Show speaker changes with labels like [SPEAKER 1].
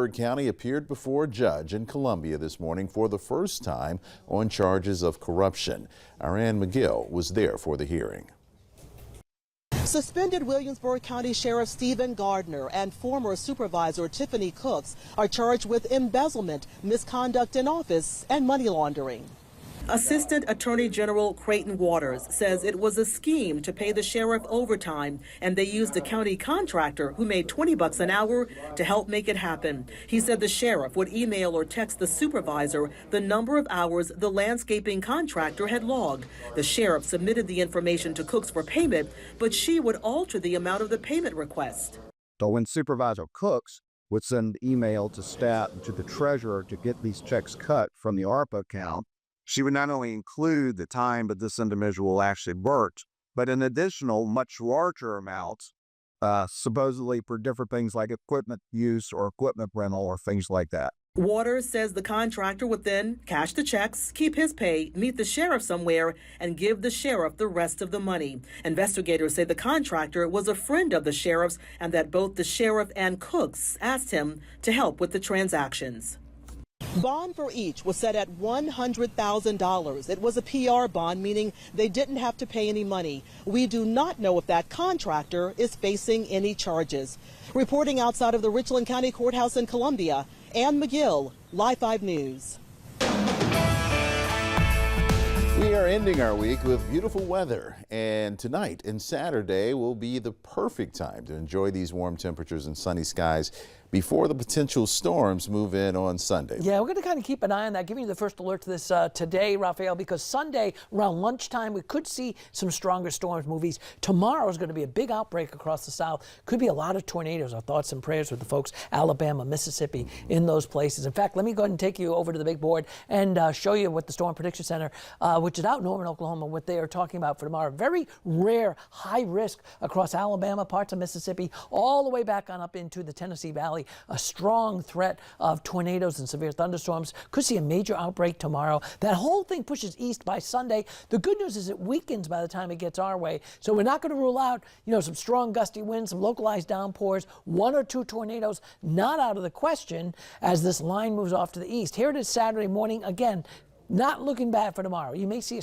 [SPEAKER 1] Williamsburg County appeared before a judge in Columbia this morning for the first time on charges of corruption. Our Ann McGill was there for the hearing.
[SPEAKER 2] Suspended Williamsburg County Sheriff Stephen Gardner and former supervisor Tiffany Cooks are charged with embezzlement, misconduct in office, and money laundering. Assistant Attorney General Creighton Waters says it was a scheme to pay the sheriff overtime, and they used a county contractor who made $20 an hour to help make it happen. He said the sheriff would email or text the supervisor the number of hours the landscaping contractor had logged. The sheriff submitted the information to Cooks for payment, but she would alter the amount of the payment request.
[SPEAKER 3] So when Supervisor Cooks would send email to staff, to the treasurer, to get these checks cut from the ARPA account, she would not only include the time that this individual actually worked, but an additional much larger amount, supposedly for different things like equipment use or equipment rental or things like that.
[SPEAKER 2] Waters says the contractor would then cash the checks, keep his pay, meet the sheriff somewhere, and give the sheriff the rest of the money. Investigators say the contractor was a friend of the sheriff's and that both the sheriff and Cooks asked him to help with the transactions. Bond for each was set at $100,000. It was a PR bond, meaning they didn't have to pay any money. We do not know if that contractor is facing any charges. Reporting outside of the Richland County Courthouse in Columbia, Ann McGill, Live 5 News.
[SPEAKER 1] We are ending our week with beautiful weather, and tonight and Saturday will be the perfect time to enjoy these warm temperatures and sunny skies before the potential storms move in on Sunday.
[SPEAKER 4] Yeah, we're going to kind of keep an eye on that, giving you the first alert to this today, Raphael, because Sunday around lunchtime we could see some stronger storms movies. Tomorrow is going to be a big outbreak across the south. Could be a lot of tornadoes. Our thoughts and prayers with the folks Alabama, Mississippi, in those places. In fact, let me go ahead and take you over to the big board and show you what the Storm Prediction Center, which is out in Norman, Oklahoma, what they are talking about for tomorrow. Very rare, high risk across Alabama, parts of Mississippi, all the way back on up into the Tennessee Valley. A strong threat of tornadoes and severe thunderstorms. Could see a major outbreak tomorrow. That whole thing pushes east by Sunday. The good news is it weakens by the time it gets our way. So we're not going to rule out, some strong gusty winds, some localized downpours, 1 or 2 tornadoes, not out of the question as this line moves off to the east. Here it is Saturday morning. Again, not looking bad for tomorrow. You may see a